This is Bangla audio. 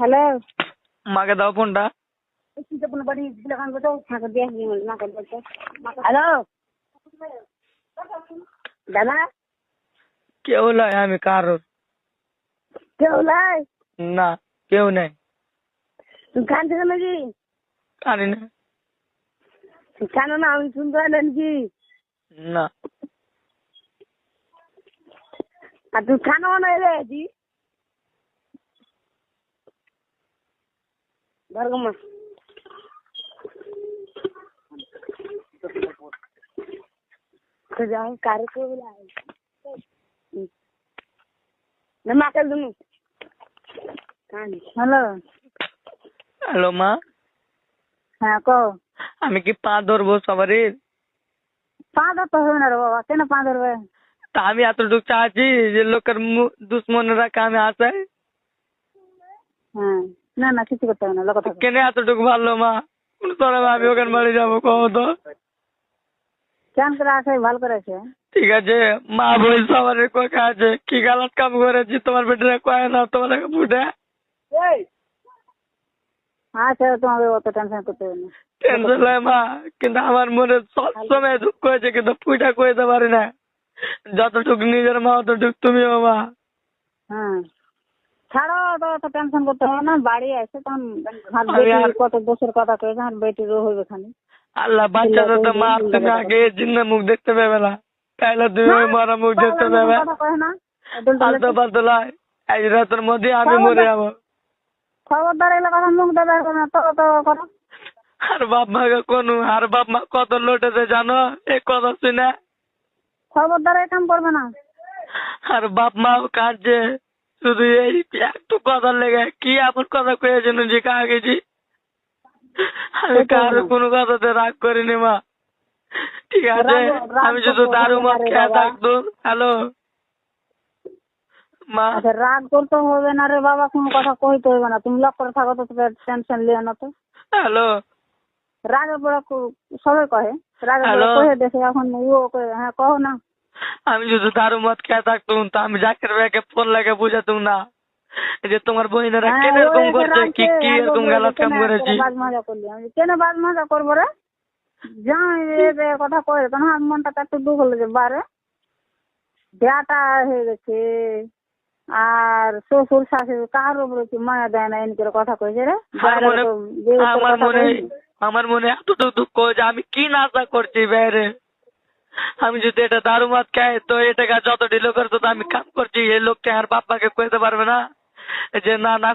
হ্যালো। মাকে দাও ফোনটা। হ্যালো দাদা, কেউ নয়, আমি কারোর কেউ নাই? না, কেউ নেই। তুমি কানছো নাকি? কানি না। কেন না, আমি শুনতে পাইলেন কি? না, আর তুমি খানো না এলে জি ধর্মা যাও কারে কে বলে না মাকে তুমি কানি। হ্যালো। হ্যালো মা, হ্যাঁ কো। আমি কি পা ধরবো সবারই? পা ধরতে হবে না রে বাবা, কেন পা ধরবে? তা আমি এতটুকু চাচ্ছি যে লোকের দুশ্মনরা কামে আসে। হ্যাঁ, না না কিছু করতে হবে না, লোক থাকো। কেন এতটুকু ভালো মা? কোন তরফ আমি ওখানে বাড়ি যাবো কहो তো? কেন করে আসে, ভালো করে আছে। ঠিক আছে, মা বই সবার কথা আছে, কি গালাত কাম করেছি তোমার বেটারা কয় না তোমার বুঝে? আচ্ছা, তোমাকে অত টেনশন করতে হবে না। টেনশন নয় মা, কিন্তু আমার মনে সবসময় দুঃখ হয়েছে, কিন্তু পুইটা কইতে পারি না। যতটুকু নিজের মা অতটুকু তুমিও মা। হ্যাঁ, ছাড়ো তো, অত টেনশন করতে হবে না। বাড়ি আসে তখন হাত আমি বেটি আর- কত দোষের কথা কয়েছে, আমার বেটিরও হইবে খানি। আল্লাহ বাচ্চাদের তো মা, তুমি আগে জিন্না মুখ দেখতে পাবে না, তাইলে তুমি ওই মরা মুখ দেখতে পাবে। কথা কয় না। আলতো পালতো লাই, আজ রাতের মধ্যে আমি মরে যাবো। খবরদার এগুলো কথা মুখ দেবে না, তো তো করো। আর বাপ মাকে কোন, আর বাপ মা কত লোটেছে জানো এই কথা শুনে? খবরদার এই কাম করবে না। আর বাপ মা কাঁদছে শুধু এই একটু কথা লেগে। কি এমন কথা কয়েছেন যে কাকে গেছি? আমি কারো কোনো কথাতে রাগ করিনি মা। ঠিক আছে, আমি শুধু দারু মদ খেয়ে থাকতো। হ্যালো মা। আচ্ছা, রাগ করতে হবে না রে বাবা, কোনো কথা কইতে হবে না। তুমি লক করে থাকো তো, তোকে টেনশন লিও না তো। হ্যালো রাগে পড়ে সবাই কহে, রাগে পড়ে হ্যালো, কহে দেখে এখন ও কহে। হ্যাঁ কहो না। আমি শুধু দারু মদ খেয়ে থাকতুম তো আমি জাকির ভাইকে ফোন লাগে বুঝাতুম না যে তোমার বহিনেরা হ্যাঁ, কেন ও এরকম এসে করছে, কি রাখছে, কি আর এরকম বলবে গালাত কেন কাম করেছি? বাজ মাজা করলি। আমি কেন বাজ মাজা করবো রে? যা এ কথা কয়ে তখন আমার মনটা তো একটু দুঃখ হলো যে বারে বেটা হয়ে গেছে, আর শ্বশুর শাশুড়ি কার উপরে কি মায়া দেয় না, এনকে কথা কয়েছে রে। আর বাইরে মনে তো যে উপর আমার কথা মনে কয়েছি। আমার মনে এতটুকু দুঃখ যে আমি কি নাশা করছি বাইরে। আমি যদি এটা দারু মদ খাই তো এটাকে যত ঢিলো করতো তো আমি কাম করছি, এই লোককে আর বাপ্পাকে কইতে পারবে না যে না না